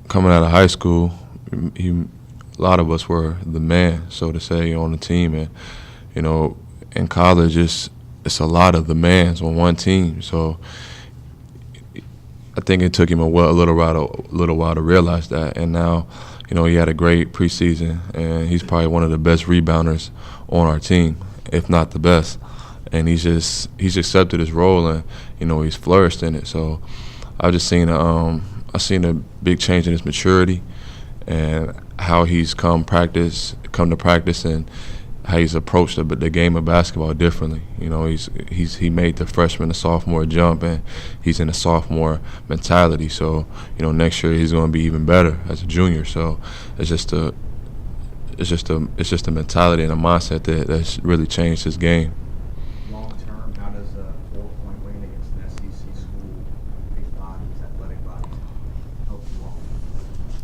Coming out of high school, a lot of us were the man, so to say, on the team, and in college, it's a lot of the mans on one team. So I think it took him a little while to realize that, and now, he had a great preseason, and he's probably one of the best rebounders on our team, if not the best. And he's accepted his role, and he's flourished in it. So I've just seen a big change in his maturity and how he's come to practice, and how he's approached the game of basketball differently. He made the freshman to sophomore jump, and he's in a sophomore mentality. So next year he's going to be even better as a junior. So it's just a mentality and a mindset that's really changed his game. Long term, how does a 4-point win against an SEC school, big bodies, athletic bodies, help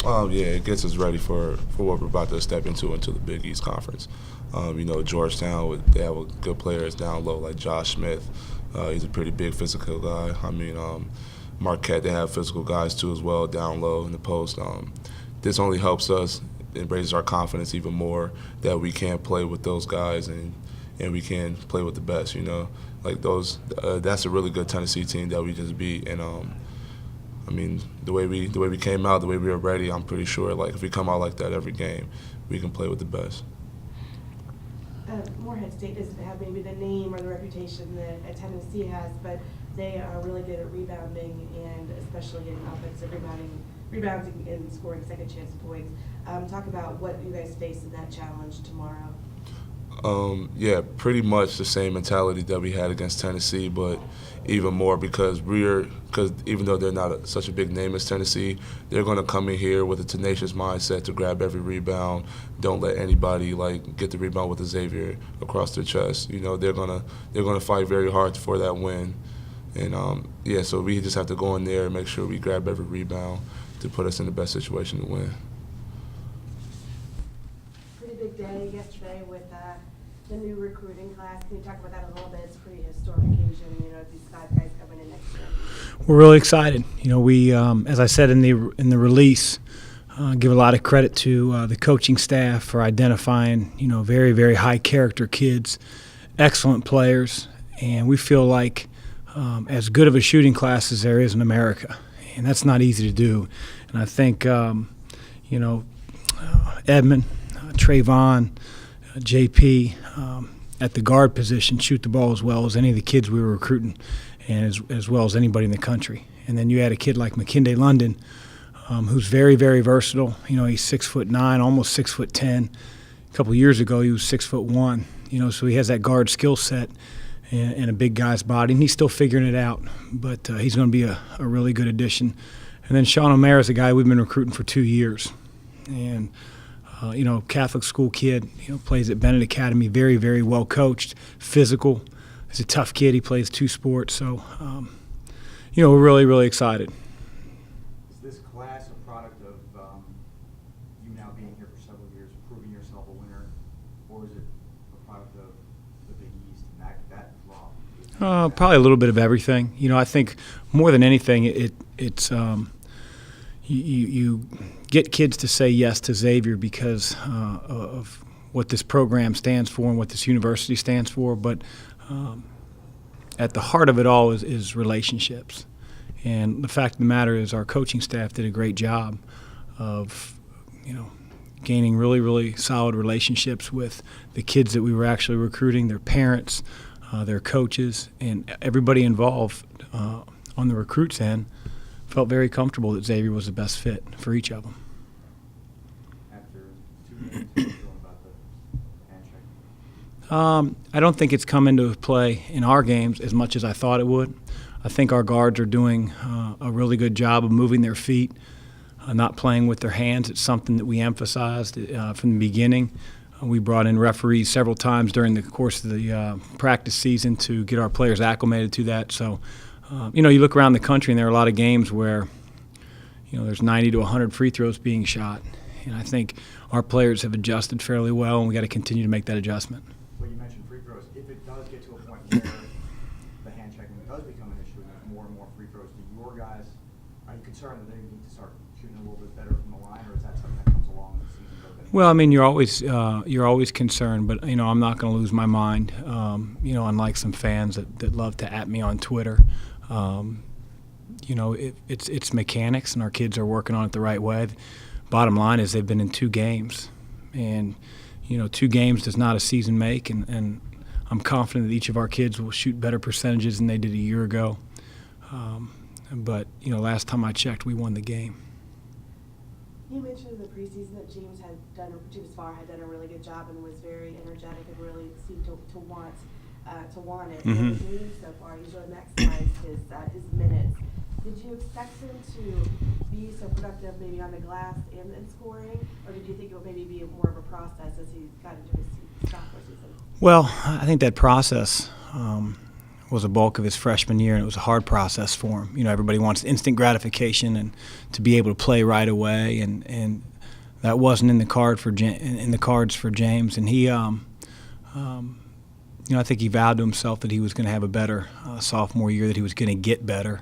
you all? Yeah, it gets us ready for what we're about to step into the Big East Conference. Georgetown, they have good players down low like Josh Smith. He's a pretty big physical guy. Marquette, they have physical guys too as well down low in the post. This only helps us. It raises our confidence even more that we can play with those guys and we can play with the best. Like those. That's a really good Tennessee team that we just beat. And the way we came out, the way we were ready, I'm pretty sure like if we come out like that every game, we can play with the best. Morehead State doesn't have maybe the name or the reputation that Tennessee has, but they are really good at rebounding and especially in offensive rebounding and scoring second chance points. Talk about what you guys face in that challenge tomorrow. Yeah, pretty much the same mentality that we had against Tennessee, but even more because even though they're not such a big name as Tennessee, they're going to come in here with a tenacious mindset to grab every rebound. Don't let anybody get the rebound with a Xavier across their chest. They're gonna fight very hard for that win, and so we just have to go in there and make sure we grab every rebound to put us in the best situation to win. Pretty big day yesterday with the new recruiting class. Can you talk about that a little bit? It's a pretty historic occasion, these 5 guys coming in next year. We're really excited. We, as I said in the release, give a lot of credit to the coaching staff for identifying, very, very high character kids, excellent players, and we feel like as good of a shooting class as there is in America, and that's not easy to do. And I think, Edmund, Trayvon, JP, at the guard position shoot the ball as well as any of the kids we were recruiting, and as well as anybody in the country. And then you had a kid like McKinday London, who's very, very versatile. He's 6'9", almost 6'10". A couple of years ago, he was 6'1". So he has that guard skill set and a big guy's body, and he's still figuring it out. But he's going to be a really good addition. And then Sean O'Mara is a guy we've been recruiting for 2 years, and Catholic school kid, plays at Bennett Academy, very, very well coached, physical. He's a tough kid. He plays 2 sports. So, we're really, really excited. Is this class a product of you now being here for several years, proving yourself a winner, or is it a product of the Big East and that draw? Probably a little bit of everything. I think more than anything, it's you get kids to say yes to Xavier because of what this program stands for and what this university stands for. But at the heart of it all is relationships. And the fact of the matter is our coaching staff did a great job of, gaining really, really solid relationships with the kids that we were actually recruiting, their parents, their coaches, and everybody involved on the recruits end felt very comfortable that Xavier was the best fit for each of them. After 2 games, how do you feel about the handshake? I don't think it's come into play in our games as much as I thought it would. I think our guards are doing a really good job of moving their feet, not playing with their hands. It's something that we emphasized from the beginning. We brought in referees several times during the course of the practice season to get our players acclimated to that. So, you look around the country and there are a lot of games where, there's 90 to 100 free throws being shot. And I think our players have adjusted fairly well, and we got to continue to make that adjustment. Well, you mentioned free throws. If it does get to a point where the hand checking does become an issue and there's more and more free throws, do your guys Are you concerned that they need to start shooting a little bit better from the line, or is that something that comes along as the season goes on? Well, I mean, you're always concerned, but I'm not going to lose my mind. Unlike some fans that love to at me on Twitter, it's mechanics, and our kids are working on it the right way. Bottom line is they've been in 2 games, and 2 games does not a season make, and I'm confident that each of our kids will shoot better percentages than they did a year ago. But last time I checked, we won the game. You mentioned in the preseason that James Farr had done a really good job and was very energetic and really seemed to want it. Mm-hmm. And the game so far, he's really maximized his minutes. Did you expect him to be so productive maybe on the glass and in scoring, or did you think it would maybe be more of a process as he got into his sophomore season? Well, I think that process was a bulk of his freshman year, and it was a hard process for him. Everybody wants instant gratification and to be able to play right away, and that wasn't in the cards for James. And he, I think he vowed to himself that he was going to have a better sophomore year, that he was going to get better.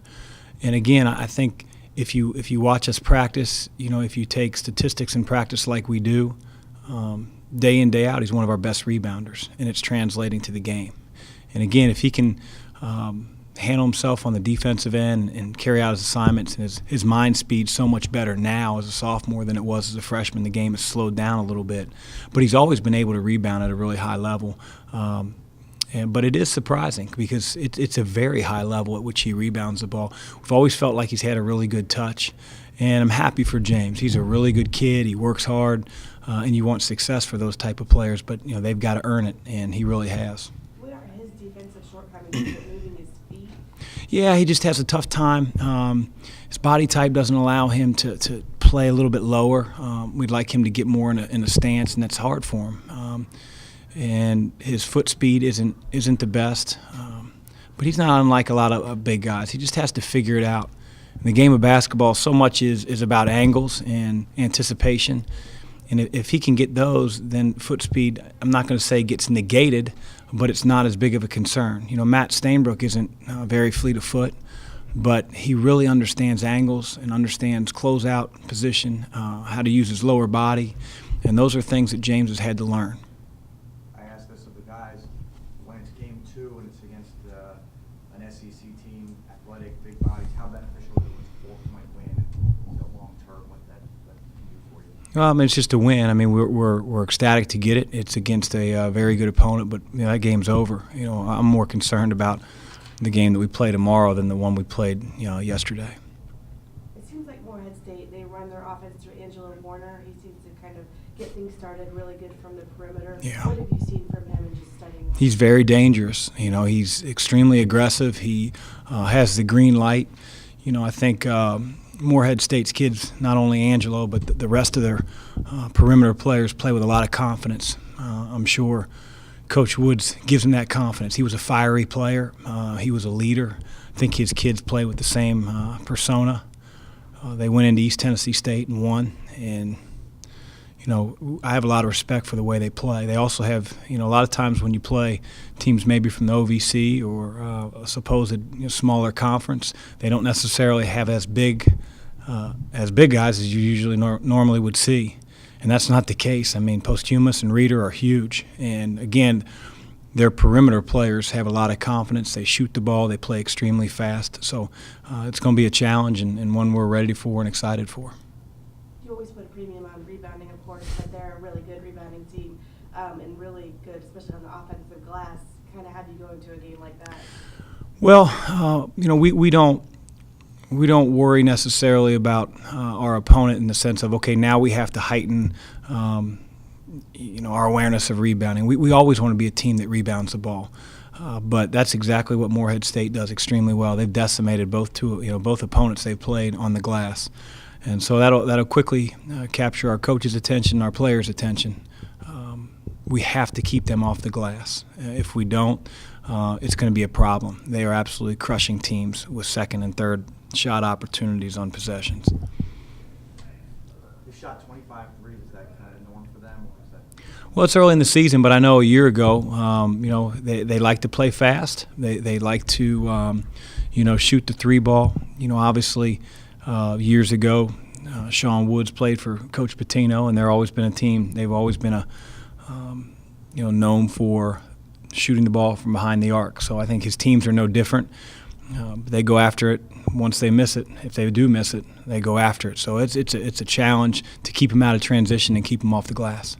And again, I think if you watch us practice, if you take statistics in practice like we do, day in, day out, he's one of our best rebounders, and it's translating to the game. And again, if he can handle himself on the defensive end and carry out his assignments, and his mind speed's so much better now as a sophomore than it was as a freshman. The game has slowed down a little bit, but he's always been able to rebound at a really high level. But it is surprising because it's a very high level at which he rebounds the ball. We've always felt like he's had a really good touch, and I'm happy for James. He's a really good kid. He works hard, and you want success for those type of players, but they've got to earn it, and he really has. What are his defensive shortcomings? Is it moving his feet? Yeah, he just has a tough time. His body type doesn't allow him to play a little bit lower. We'd like him to get more in a stance, and that's hard for him. And his foot speed isn't the best, but he's not unlike a lot of big guys. He just has to figure it out. In the game of basketball, so much is about angles and anticipation, and if he can get those, then foot speed, I'm not going to say gets negated, but it's not as big of a concern. Matt Stainbrook isn't very fleet of foot, but he really understands angles and understands closeout position, how to use his lower body, and those are things that James has had to learn. When it's game 2 and it's against an SEC team, athletic, big bodies, how beneficial is it with a 4-point win long term? What that can do for you? Well, it's just a win. We're ecstatic to get it. It's against a very good opponent, but that game's over. I'm more concerned about the game that we play tomorrow than the one we played yesterday. It seems like Morehead State, they run their offense through Angelo Warner. He seems to kind of get things started really good from the perimeter. Yeah. What have you seen from him and just studying him? He's very dangerous. He's extremely aggressive. He has the green light. I think Morehead State's kids, not only Angelo, but the rest of their perimeter players play with a lot of confidence. I'm sure Coach Woods gives him that confidence. He was a fiery player. He was a leader. I think his kids play with the same persona. They went into East Tennessee State and won, and I have a lot of respect for the way they play. They also have, a lot of times when you play teams maybe from the OVC or a supposed smaller conference, they don't necessarily have as big guys as you usually normally would see. And that's not the case. Posthumus and Reeder are huge. And, again, their perimeter players have a lot of confidence. They shoot the ball. They play extremely fast. So it's going to be a challenge and one we're ready for and excited for. You always put a premium on rebounding, of course, but they're a really good rebounding team and really good, especially on the offensive glass. Kind of how do you go into a game like that? Well, we don't worry necessarily about our opponent in the sense of, okay, now we have to heighten our awareness of rebounding. We always want to be a team that rebounds the ball. But that's exactly what Morehead State does extremely well. They've decimated both opponents they've played on the glass. And so that'll quickly capture our coach's attention, our players' attention. We have to keep them off the glass. If we don't, it's going to be a problem. They are absolutely crushing teams with second and third shot opportunities on possessions. They shot 25 threes. Is that kind of norm for them? Or is that... Well, it's early in the season, but I know a year ago, they like to play fast. They like to, shoot the three ball. Obviously, years ago. Sean Woods played for Coach Patino, and they've always been a team. They've always been known for shooting the ball from behind the arc. So I think his teams are no different. They go after it once they miss it. If they do miss it, they go after it. So it's a challenge to keep them out of transition and keep them off the glass.